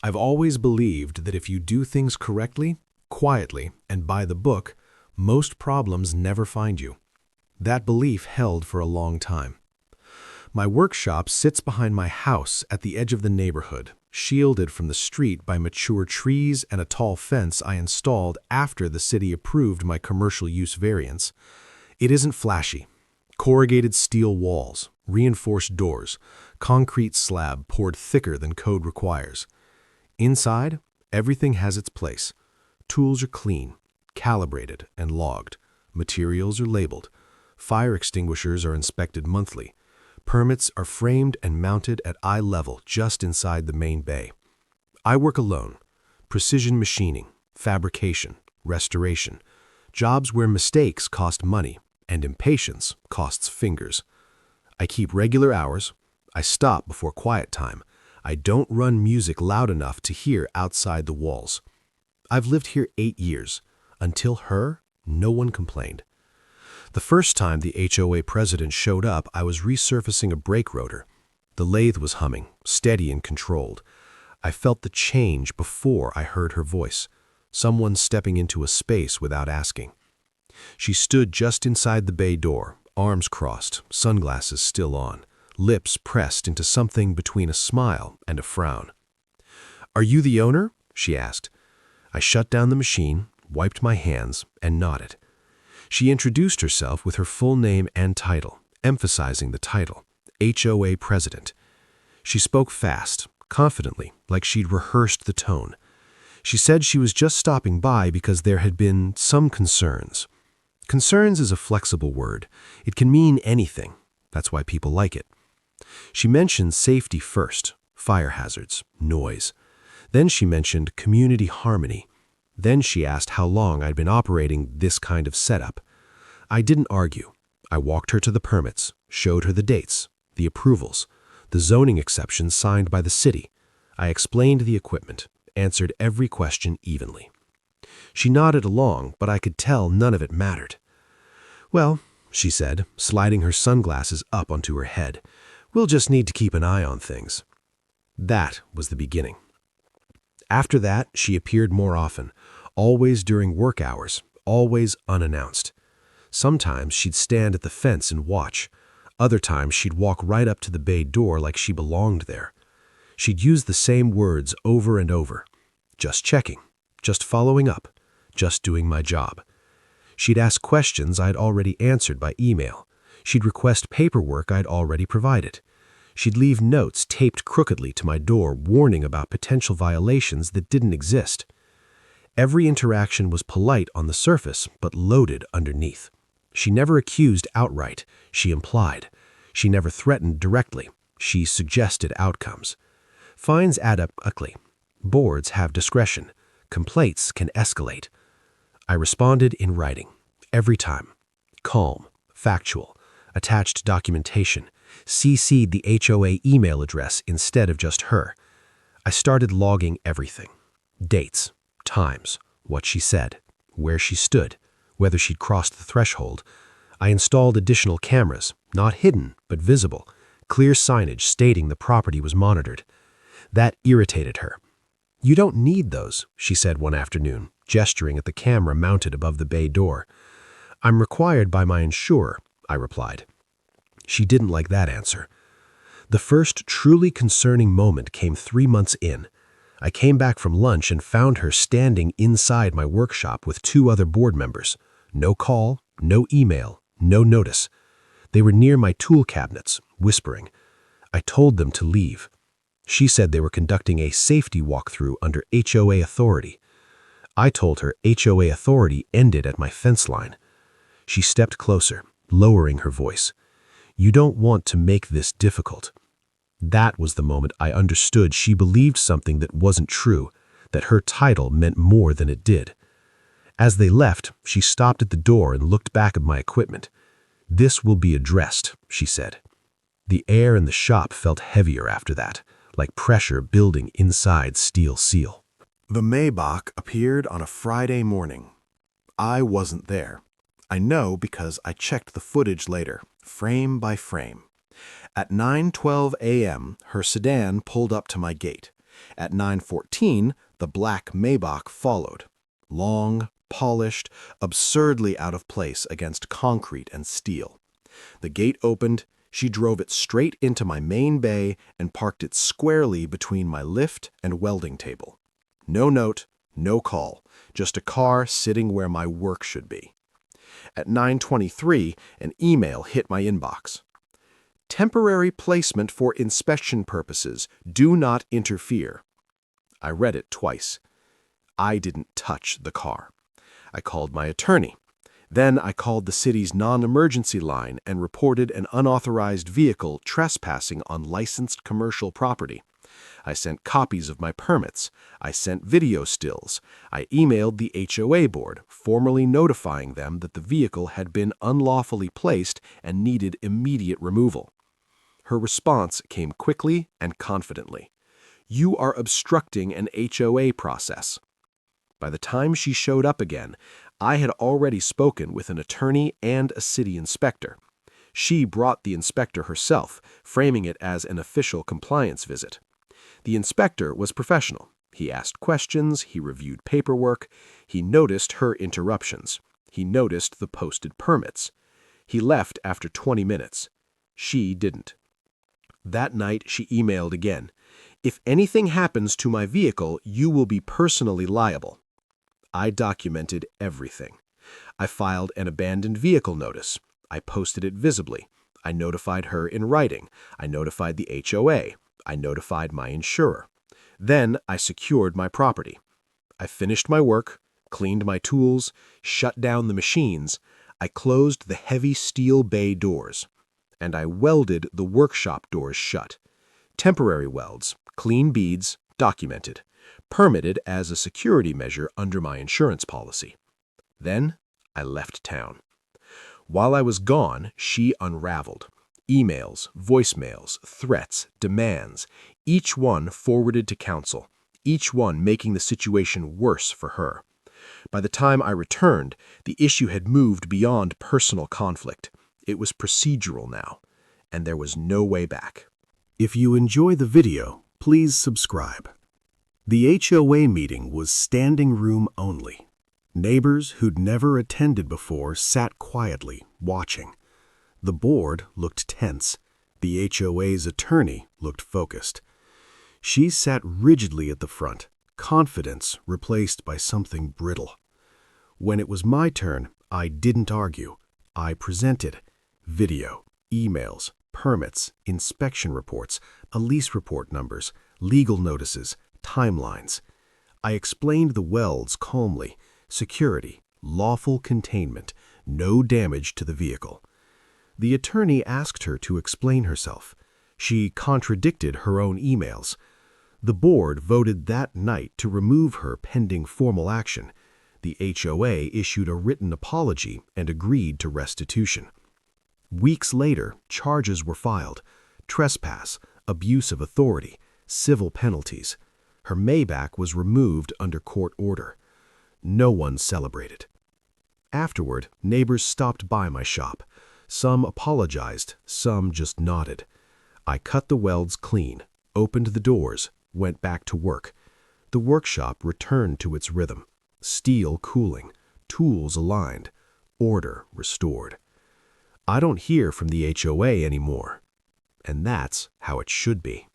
I've always believed that if you do things correctly, quietly, and by the book, most problems never find you. That belief held for a long time. My workshop sits behind my house at the edge of the neighborhood, shielded from the street by mature trees and a tall fence I installed after the city approved my commercial use variance. It isn't flashy. Corrugated steel walls, reinforced doors, concrete slab poured thicker than code requires. Inside, everything has its place. Tools are clean, calibrated, and logged. Materials are labeled. Fire extinguishers are inspected monthly. Permits are framed and mounted at eye level just inside the main bay. I work alone. Precision machining, fabrication, restoration. Jobs where mistakes cost money and impatience costs fingers. I keep regular hours. I stop before quiet time. I don't run music loud enough to hear outside the walls. I've lived here 8 years. Until her, no one complained. The first time the HOA president showed up, I was resurfacing a brake rotor. The lathe was humming, steady and controlled. I felt the change before I heard her voice, someone stepping into a space without asking. She stood just inside the bay door, arms crossed, sunglasses still on, lips pressed into something between a smile and a frown. "Are you the owner?" she asked. I shut down the machine, wiped my hands, and nodded. She introduced herself with her full name and title, emphasizing the title, HOA President. She spoke fast, confidently, like she'd rehearsed the tone. She said she was just stopping by because there had been some concerns. Concerns is a flexible word. It can mean anything. That's why people like it. She mentioned safety first, fire hazards, noise. Then she mentioned community harmony. Then she asked how long I'd been operating this kind of setup. I didn't argue. I walked her to the permits, showed her the dates, the approvals, the zoning exceptions signed by the city. I explained the equipment, answered every question evenly. She nodded along, but I could tell none of it mattered. "Well," she said, sliding her sunglasses up onto her head, "we'll just need to keep an eye on things." That was the beginning. After that, she appeared more often, always during work hours, always unannounced. Sometimes she'd stand at the fence and watch. Other times she'd walk right up to the bay door like she belonged there. She'd use the same words over and over. Just checking, just following up, just doing my job. She'd ask questions I'd already answered by email. She'd request paperwork I'd already provided. She'd leave notes taped crookedly to my door warning about potential violations that didn't exist. Every interaction was polite on the surface, but loaded underneath. She never accused outright, she implied. She never threatened directly, she suggested outcomes. Fines add up quickly. Boards have discretion. Complaints can escalate. I responded in writing, every time. Calm, factual, attached documentation, CC'd the HOA email address instead of just her. I started logging everything. Dates, times, what she said, where she stood, whether she'd crossed the threshold. I installed additional cameras, not hidden, but visible, clear signage stating the property was monitored. That irritated her. "You don't need those," she said one afternoon, gesturing at the camera mounted above the bay door. "I'm required by my insurer," I replied. She didn't like that answer. The first truly concerning moment came 3 months in. I came back from lunch and found her standing inside my workshop with 2 other board members. No call, no email, no notice. They were near my tool cabinets, whispering. I told them to leave. She said they were conducting a safety walkthrough under HOA authority. I told her HOA authority ended at my fence line. She stepped closer, lowering her voice. "You don't want to make this difficult." That was the moment I understood she believed something that wasn't true, that her title meant more than it did. As they left, she stopped at the door and looked back at my equipment. "This will be addressed," she said. The air in the shop felt heavier after that, like pressure building inside steel seal. The Maybach appeared on a Friday morning. I wasn't there. I know because I checked the footage later, frame by frame. At 9:12 a.m., her sedan pulled up to my gate. At 9:14, the black Maybach followed. Long, polished, absurdly out of place against concrete and steel. The gate opened, she drove it straight into my main bay and parked it squarely between my lift and welding table. No note, no call, just a car sitting where my work should be. At 9:23, an email hit my inbox. Temporary placement for inspection purposes. Do not interfere. I read it twice. I didn't touch the car. I called my attorney. Then I called the city's non-emergency line and reported an unauthorized vehicle trespassing on licensed commercial property. I sent copies of my permits. I sent video stills. I emailed the HOA board, formally notifying them that the vehicle had been unlawfully placed and needed immediate removal. Her response came quickly and confidently. You are obstructing an HOA process. By the time she showed up again, I had already spoken with an attorney and a city inspector. She brought the inspector herself, framing it as an official compliance visit. The inspector was professional. He asked questions, he reviewed paperwork, he noticed her interruptions. He noticed the posted permits. He left after 20 minutes. She didn't. That night, she emailed again. If anything happens to my vehicle, you will be personally liable. I documented everything. I filed an abandoned vehicle notice. I posted it visibly. I notified her in writing. I notified the HOA. I notified my insurer. Then I secured my property. I finished my work, cleaned my tools, shut down the machines. I closed the heavy steel bay doors. And I welded the workshop doors shut. Temporary welds, clean beads, documented. Permitted as a security measure under my insurance policy. Then I left town. While I was gone, she unraveled. Emails, voicemails, threats, demands, each one forwarded to counsel, each one making the situation worse for her. By the time I returned, the issue had moved beyond personal conflict. It was procedural now, and there was no way back. If you enjoy the video, please subscribe. The HOA meeting was standing room only. Neighbors who'd never attended before sat quietly, watching. The board looked tense. The HOA's attorney looked focused. She sat rigidly at the front, confidence replaced by something brittle. When it was my turn, I didn't argue. I presented video, emails, permits, inspection reports, lease report numbers, legal notices, timelines. I explained the welds calmly, security, lawful containment, no damage to the vehicle. The attorney asked her to explain herself. She contradicted her own emails. The board voted that night to remove her pending formal action. The HOA issued a written apology and agreed to restitution. Weeks later, charges were filed: trespass, abuse of authority, civil penalties. Her Maybach was removed under court order. No one celebrated. Afterward, neighbors stopped by my shop. Some apologized, some just nodded. I cut the welds clean, opened the doors, went back to work. The workshop returned to its rhythm. Steel cooling, tools aligned, order restored. I don't hear from the HOA anymore, and that's how it should be.